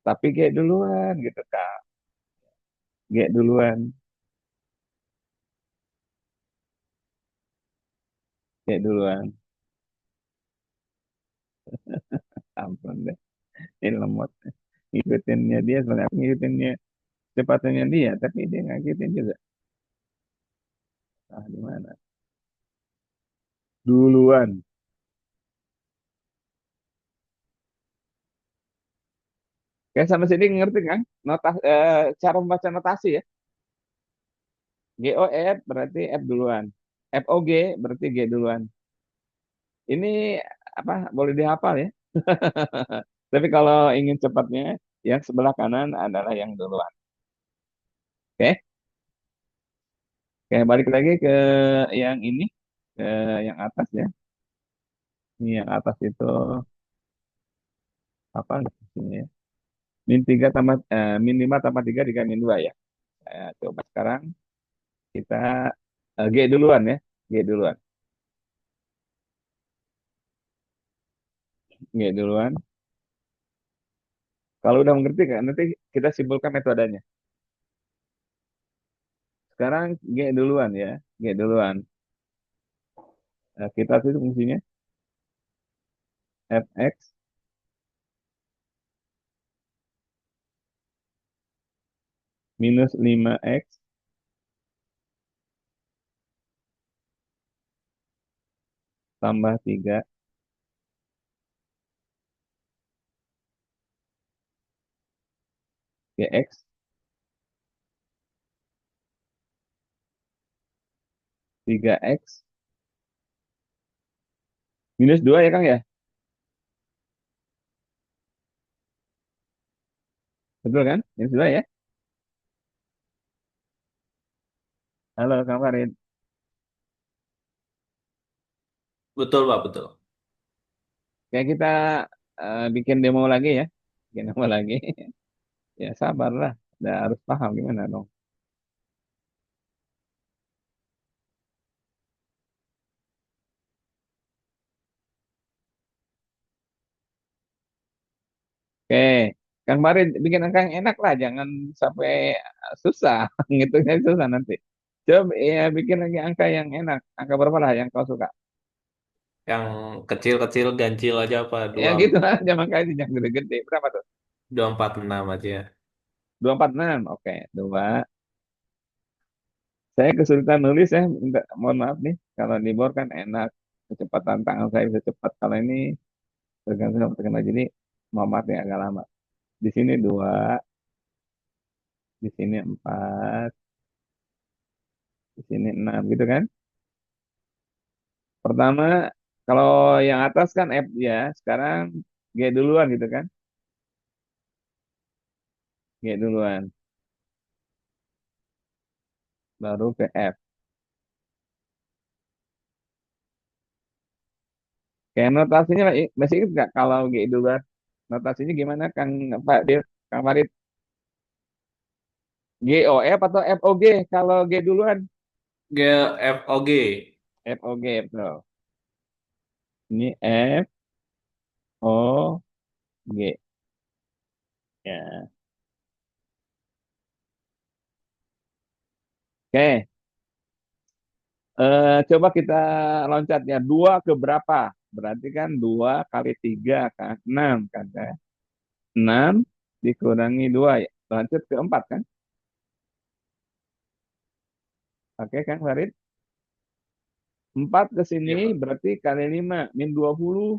tapi G duluan gitu Kak. G duluan, G duluan. Ampun deh. Ini lemot. Ngikutinnya dia sebenarnya aku ngikutinnya cepatnya dia, tapi dia nggak ngikutin juga. Ah, di mana? Duluan. Kayak sama sini ngerti kan? Cara membaca notasi ya. GOF berarti F duluan. FOG berarti G duluan. Ini apa boleh dihafal ya. Tapi kalau ingin cepatnya, yang sebelah kanan adalah yang duluan. Oke, oke balik lagi ke yang ini, ke yang atas ya. Ini yang atas itu apa? Ini ya. Min 5 tambah 3 dikali min 2 ya. Coba sekarang kita G duluan ya. G duluan. G duluan. Kalau udah mengerti kan, nanti kita simpulkan metodenya. Sekarang G duluan ya, G duluan. Nah, kita tuh fungsinya fx minus 5x tambah 3 gx 3x minus 2 ya Kang ya? Betul kan? Minus 2 ya? Halo Kang Farid. Betul, Pak, betul. Kayak kita bikin demo lagi ya. Bikin demo lagi. Ya sabarlah. Udah harus paham gimana dong. Oke. Kang Farid bikin angka yang enak lah. Jangan sampai susah. Ngitungnya susah nanti. Coba ya bikin lagi angka yang enak. Angka berapa lah yang kau suka? Yang kecil-kecil ganjil aja apa? Ya gitu aja makanya jangan gede-gede. Berapa tuh? 246 aja. 246. Oke. Dua. Saya kesulitan nulis ya. Mohon maaf nih. Kalau di board kan enak. Kecepatan tangan saya bisa cepat. Kalau ini tergantung sama teknologi ini. Mohon maaf ya agak lama. Di sini dua. Di sini empat. Di sini enam gitu kan. Pertama. Kalau yang atas kan F ya. Sekarang G duluan gitu kan. G duluan. Baru ke F. Kayak notasinya masih ingat nggak kalau G duluan? Notasinya gimana Kang Pak Dir? Kang Farid? G O F atau F O G kalau G duluan? GFOG. F O G betul. Ini F O G ya. Oke, coba kita loncatnya dua ke berapa? Berarti kan dua kali tiga kan enam kan ya. Enam dikurangi dua ya. Lanjut ke empat kan? Oke kan Farid? Empat ke sini Iya, Pak. berarti kali lima min 20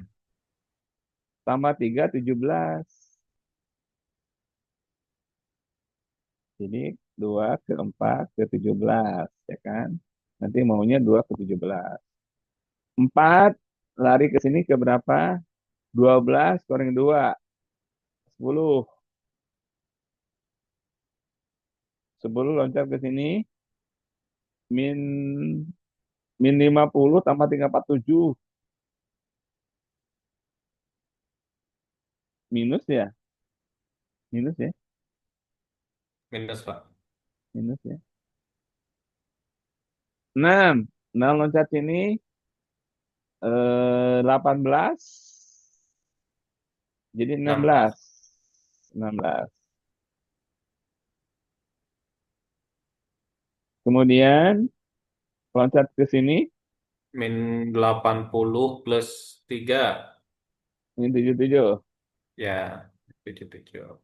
tambah tiga 17. Jadi dua ke empat ke 17 ya kan? Nanti maunya dua ke 17. Empat lari ke sini ke berapa? 12 kurang 2 10. 10 loncat ke sini min min 50 tambah 347 minus ya, minus ya, Minus, Pak. minus ya. 6 nah loncat sini 18 jadi 16. 16. 16. Kemudian loncat ke sini Min 80 plus 3. min 77. Ya, 77.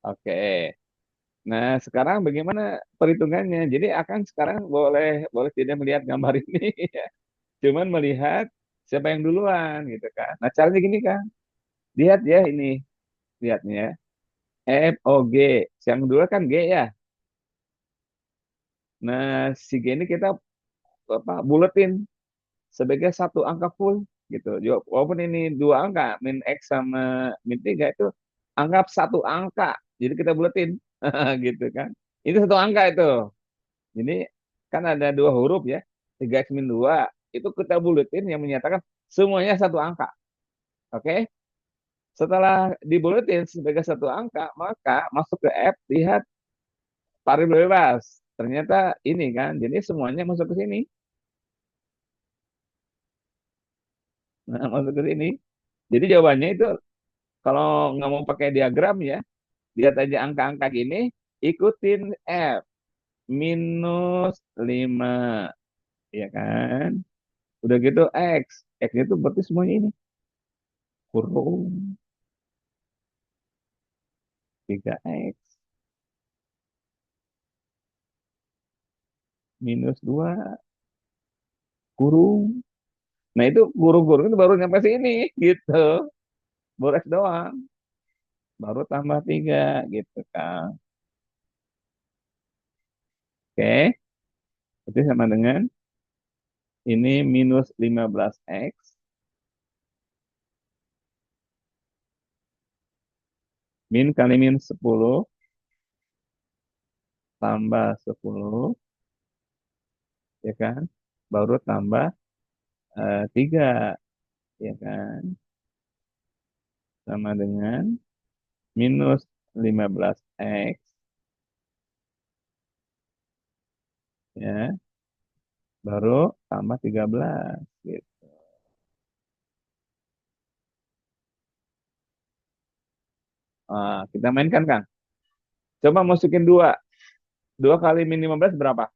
Oke. Nah, sekarang bagaimana perhitungannya? Jadi akan sekarang boleh boleh tidak melihat gambar ini, cuman melihat siapa yang duluan gitu kan. Nah, caranya gini kan. Lihat ya ini, lihatnya. F O G. Yang dua kan G ya. Nah, si G ini kita apa buletin sebagai satu angka full gitu. Walaupun ini dua angka, min X sama min 3 itu anggap satu angka. Jadi kita buletin gitu kan. Itu satu angka itu. Jadi kan ada dua huruf ya. 3X min 2 itu kita buletin yang menyatakan semuanya satu angka. Oke? Setelah dibuletin sebagai satu angka, maka masuk ke F, lihat variabel bebas. Ternyata ini kan, jadi semuanya masuk ke sini. Nah, masuk ke sini. Jadi jawabannya itu kalau nggak mau pakai diagram ya, lihat aja angka-angka gini, ikutin F minus 5, ya kan? Udah gitu X. X itu berarti semuanya ini. Kurung 3X minus 2 kurung. Nah itu kurung-kurung itu baru nyampe sini gitu. Baru X doang. Baru tambah 3 gitu kan. Oke. Itu sama dengan ini minus 15X min kali min 10 tambah 10, ya kan? Baru tambah 3, ya kan? Sama dengan minus 15X, ya, baru tambah 13 gitu. Kita mainkan, Kang. Coba masukin 2. 2 kali min 15 berapa?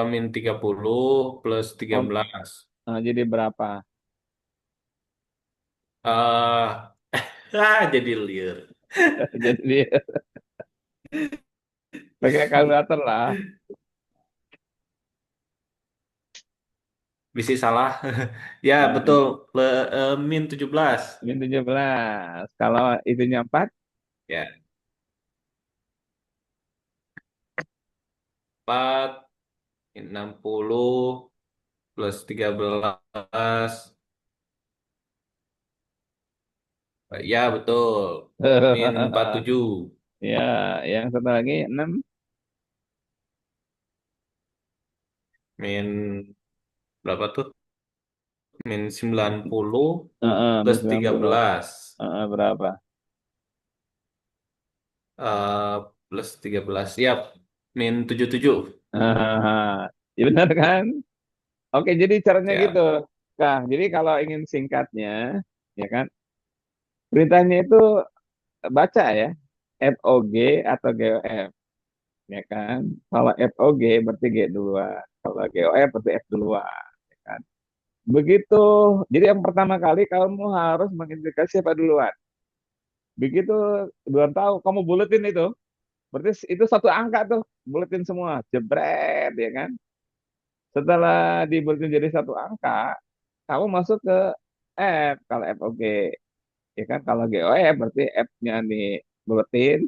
Min 30 plus tiga Oh, belas. jadi berapa? eh jadi liar. Jadi pakai kalkulator lah. Bisa salah. Ya, Eh, betul. Min 17. min 17. Kalau itunya 4, Ya, 4 60 plus 13. Ya, betul. Min 47. ya, yang satu lagi 6. Min berapa tuh? Min 90 Min plus 90. 13. Berapa? eh Plus 13. Siap. Min 77. Ya benar kan? Oke, jadi caranya gitu. Siap. Nah, jadi kalau ingin singkatnya, ya kan, perintahnya itu baca ya, FOG atau GOF, ya kan. Kalau FOG berarti G duluan, kalau GOF berarti F duluan, ya kan. Begitu, jadi yang pertama kali kamu harus mengintegrasi siapa duluan. Begitu duluan tahu, kamu buletin itu, berarti itu satu angka tuh, buletin semua, jebret, ya kan. Setelah dibuletin jadi satu angka, kamu masuk ke F kalau FOG, ya kan. Kalau GOF berarti F-nya nih buletin,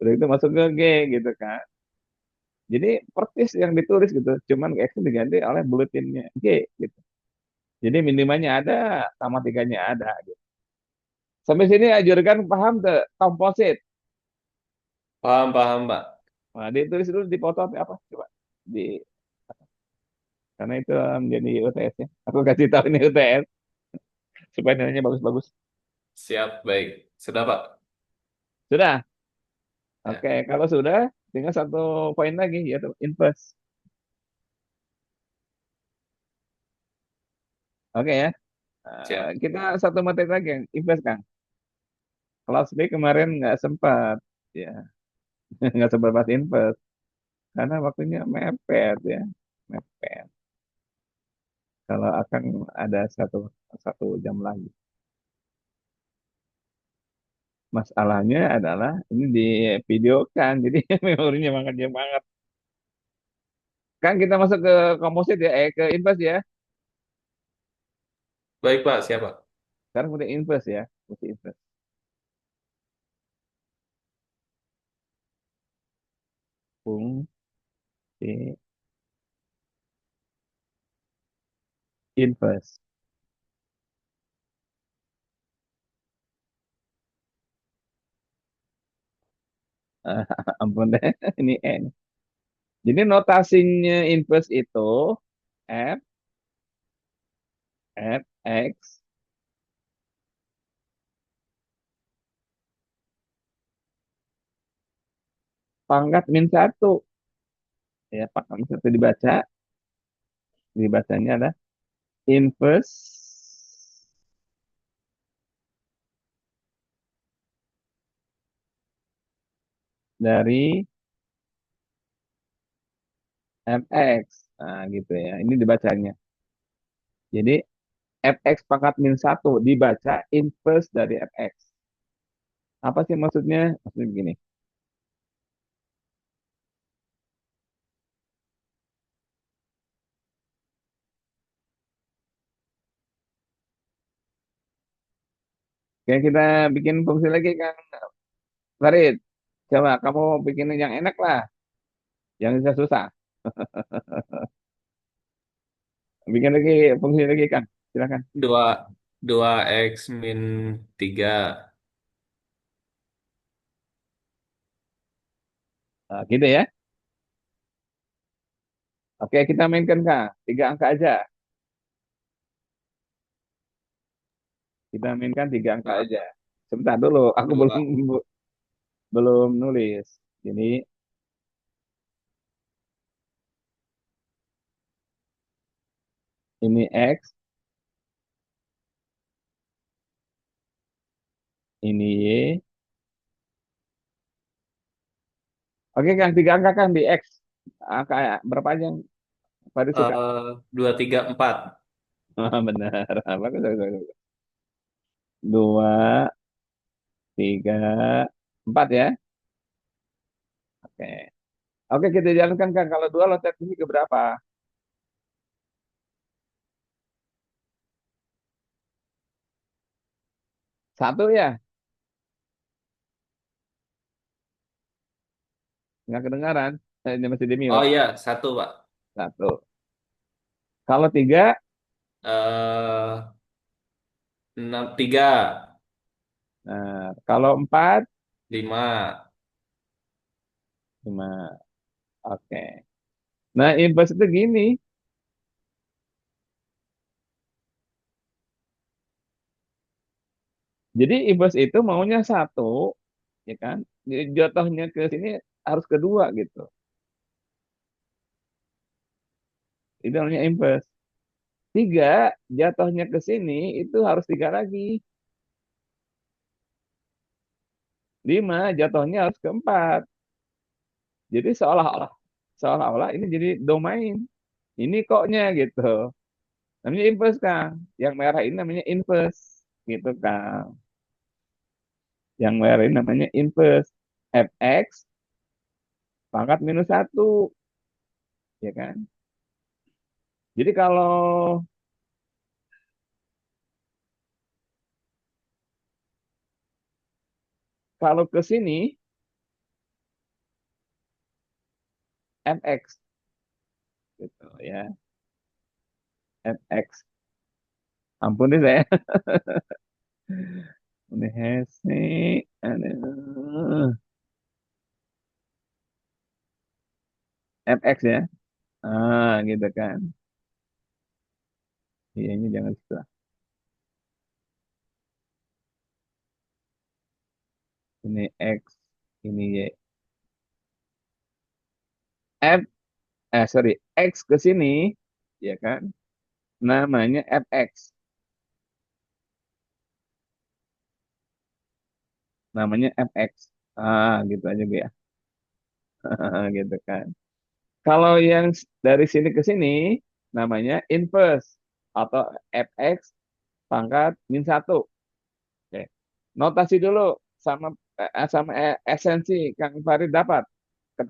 udah itu masuk ke G gitu kan. Jadi persis yang ditulis gitu, cuman X diganti oleh buletinnya G gitu. Jadi minimanya ada, sama tiganya ada gitu. Sampai sini ajarkan paham tuh komposit. Paham, paham, Pak. Nah, ditulis dulu di foto apa coba di, karena itu menjadi UTS ya. Aku kasih tahu ini UTS supaya nilainya bagus-bagus. Siap, baik. Sudah, Pak. Sudah. Oke, Ya, kalau sudah tinggal satu poin lagi yaitu inverse. Oke ya. siap. Kita satu materi lagi yang inverse Kang. Kelas B kemarin nggak sempat, ya, nggak sempat bahas inverse karena waktunya mepet ya, mepet. Kalau akan ada satu satu jam lagi. Masalahnya adalah ini di video kan, jadi memorinya banget dia banget. Kan kita masuk ke komposit ya, ke inverse ya. Baik, Pak. Siap, Pak. Sekarang udah inverse ya, mesti inverse. Fungsi inverse. Ampun deh, ini N. Jadi notasinya inverse itu F, F, X, pangkat min satu. Ya, pangkat min satu dibacanya ada inverse dari fx. Nah, gitu ya. Ini dibacanya. Jadi fx pangkat min satu dibaca inverse dari fx. Apa sih maksudnya? Maksudnya begini. Oke, kita bikin fungsi lagi, Kang Farid. Coba kamu bikin yang enak lah, yang susah-susah. Bikin lagi fungsi lagi, Kang. Silakan. Dua dua x min 3. Nah, gitu ya. Oke, kita mainkan, Kang. Tiga angka aja. Kita mainkan tiga angka eh, aja. Sebentar dulu, aku belum dua belum nulis. Jadi ini X, ini Y. Oke, Kang, tiga angka, Kang, di X. Angka berapa aja yang pada suka? 2, 3, 4. Benar. Bagus, bagus, bagus. Dua, tiga, empat ya. Oke. Oke, kita jalankan, Kang. Kalau dua loncat ini ke berapa? Satu ya? Nggak kedengaran. Ini masih di Oh mute. iya, satu Pak. Satu. Kalau tiga, eh 3, nah, kalau empat, 5. lima. Oke. Nah, inverse itu gini. Jadi inverse itu maunya satu, ya kan? Jadi jatuhnya ke sini harus kedua gitu. Itu namanya inverse. Tiga, jatuhnya ke sini itu harus tiga lagi. Lima, jatuhnya harus ke empat. Jadi seolah-olah ini jadi domain. Ini koknya gitu. Namanya inverse, Kang. Yang merah ini namanya inverse. Gitu, Kang. Yang merah ini namanya inverse. Fx pangkat minus satu. Ya kan? Jadi kalau ke sini fx gitu ya. Fx. Ampun deh saya. Ini hese. Aduh. Fx ya. Gitu kan. Iya, ini jangan susah. Ini X, ini Y. F, sorry, X ke sini, ya kan? Namanya fx. Namanya fx. Gitu aja, Bu, ya. Gitu kan. Kalau yang dari sini ke sini, namanya inverse. Atau fx pangkat min satu. Oke. Notasi dulu sama esensi Kang Farid dapat.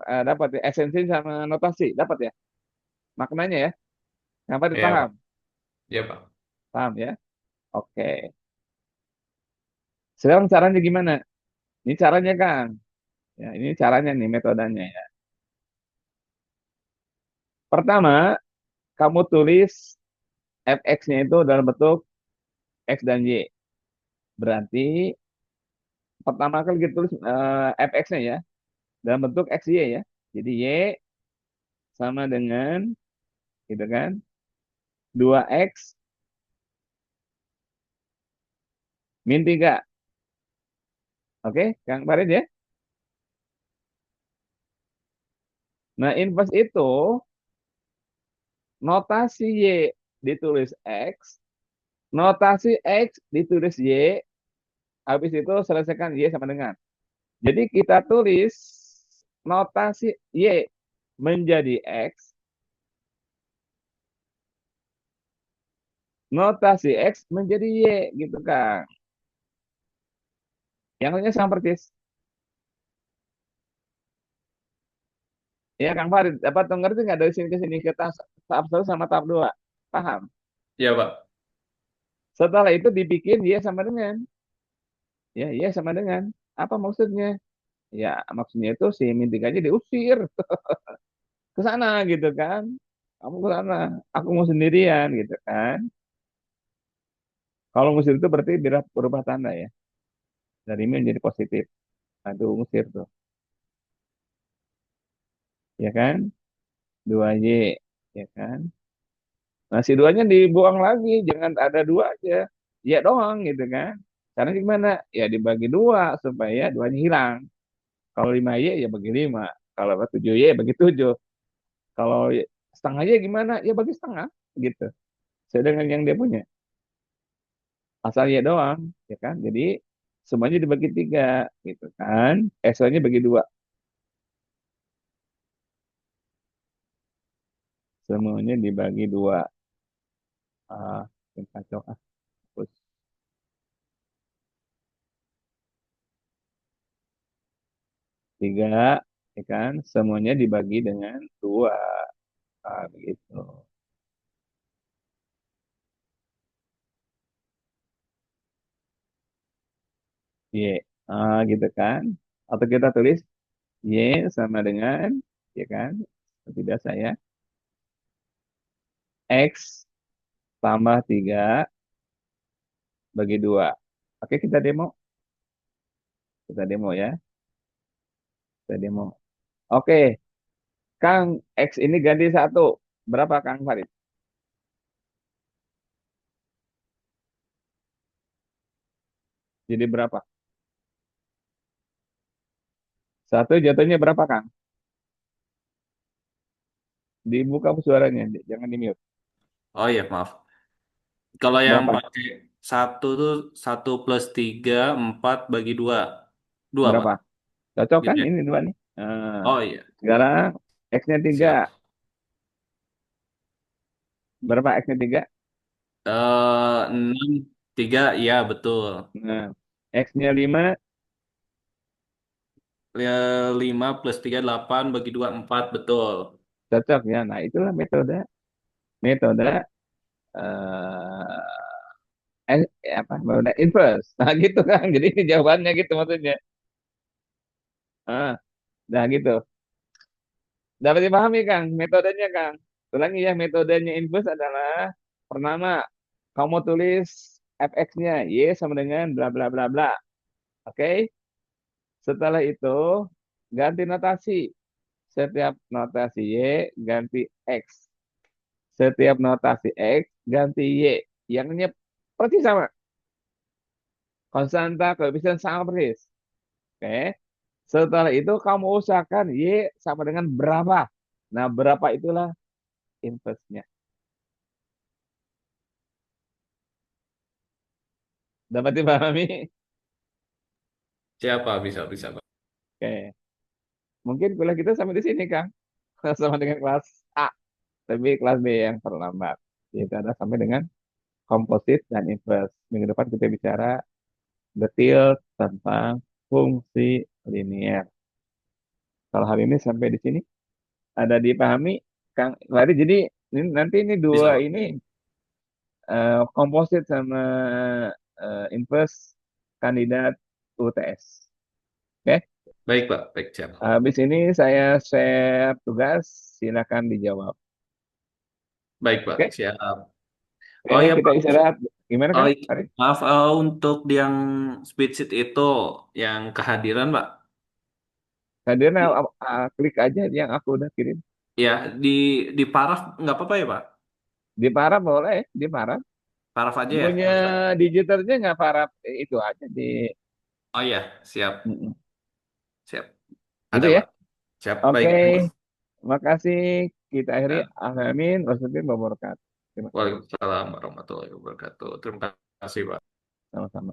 Dapat ya, esensi sama notasi. Dapat ya? Maknanya ya. Kang Farid Iya paham? Pak. Iya Pak. Paham ya? Oke. Sekarang caranya gimana? Ini caranya, Kang. Ya, ini caranya nih, metodenya ya. Pertama, kamu tulis fx-nya itu dalam bentuk x dan y. Berarti pertama kali kita tulis fx-nya ya dalam bentuk x y ya. Jadi y sama dengan gitu kan 2x min 3. Oke, Kang Farid ya. Nah, inverse itu notasi y ditulis x, notasi x ditulis y, habis itu selesaikan y sama dengan. Jadi kita tulis notasi Y menjadi X, notasi X menjadi Y gitu Kang. Yang lainnya sama persis. Ya Kang Farid, dapat ngerti nggak dari sini ke sini ke tahap satu sama tahap dua? Paham? Ya, Pak. Setelah itu dibikin Y sama dengan. Ya, Y sama dengan. Apa maksudnya? Ya, maksudnya itu si Mintikanya diusir ke sana gitu kan. Kamu ke sana, aku mau sendirian gitu kan. Kalau ngusir itu berarti berubah tanda ya. Dari min jadi positif. Nah, itu ngusir tuh. Ya kan? Dua Y. Ya kan? Nah, si duanya dibuang lagi. Jangan ada dua aja. Ya doang gitu kan. Karena gimana? Ya dibagi dua supaya duanya hilang. Kalau 5Y ya bagi 5. Kalau 7Y ya bagi 7. Kalau setengah Y gimana? Ya bagi setengah gitu. Sesuai dengan yang dia punya. Asal Y doang. Ya kan? Jadi semuanya dibagi 3 gitu kan. Soalnya bagi 2. Semuanya dibagi 2. Ah, yang kacau. Ah, terus 3. Ya kan? Semuanya dibagi dengan 2. Ah, begitu. Y. Ah, gitu kan. Atau kita tulis Y sama dengan, ya kan? Seperti biasa ya. X tambah 3 bagi 2. Oke, kita demo. Kita demo ya. Kita demo. Oke, Kang, X ini ganti 1. Berapa Kang Farid? Jadi berapa? 1 jatuhnya berapa Kang? Dibuka suaranya, jangan di mute. Oh iya, maaf. Kalau yang Berapa? pakai satu tuh 1 + 3 4 bagi 2. Dua, Pak. Berapa? Cocok Gitu kan ya. ini dua nih? Nah, Oh iya, sekarang X-nya 3. siap. Berapa X-nya 3? 6 3 ya betul. Nah, X-nya 5. 5 + 3 8 bagi 2 4 betul. Cocok ya. Nah, itulah metode. Metode eh apa? Metode inverse. Nah, gitu kan. Jadi ini jawabannya gitu maksudnya. Ah, nah gitu. Dapat dipahami Kang, metodenya Kang. Ulangi ya, metodenya inverse adalah pertama, kamu tulis fx-nya y sama dengan bla bla bla bla. Oke? Setelah itu ganti notasi. Setiap notasi y ganti x. Setiap notasi x ganti y. Yang ini persis sama. Konstanta koefisien sama persis. Oke? Setelah itu kamu usahakan y sama dengan berapa. Nah, berapa itulah inverse-nya. Dapat dipahami? Siapa bisa bisa, Pak. Oke. Mungkin kuliah kita sampai di sini, Kang. Sama dengan kelas A, tapi kelas B yang terlambat. Yaitu ada sampai dengan komposit dan inverse. Minggu depan kita bicara detail tentang fungsi linier. Kalau hari ini sampai di sini, ada dipahami, Kang Lari. Jadi nanti ini Bisa, dua Pak. ini komposit sama inverse kandidat UTS. Oke, Baik, Pak. Baik, siap. habis ini saya share tugas, silakan dijawab. Baik, Pak. Oke, Siap. oke, Oh ya, kita Pak. istirahat. Gimana, Oh, Kang? Hari? maaf, untuk yang speed sheet itu yang kehadiran, Pak. Hadirnya Di- klik aja yang aku udah kirim. Ya, di paraf nggak apa-apa ya, Pak? Di Paraf boleh, di Paraf. Paraf aja ya, Punya bisa. digitalnya nggak Paraf itu aja di. Oh iya, siap. Mm-mm. Siap. Gitu Ada, ya. Pak. Siap. Oke, Baik. makasih. Kita akhiri. Ya. Amin. Wassalamualaikum warahmatullahi wabarakatuh. Terima kasih. Waalaikumsalam warahmatullahi wabarakatuh. Terima kasih, Pak. Sama-sama.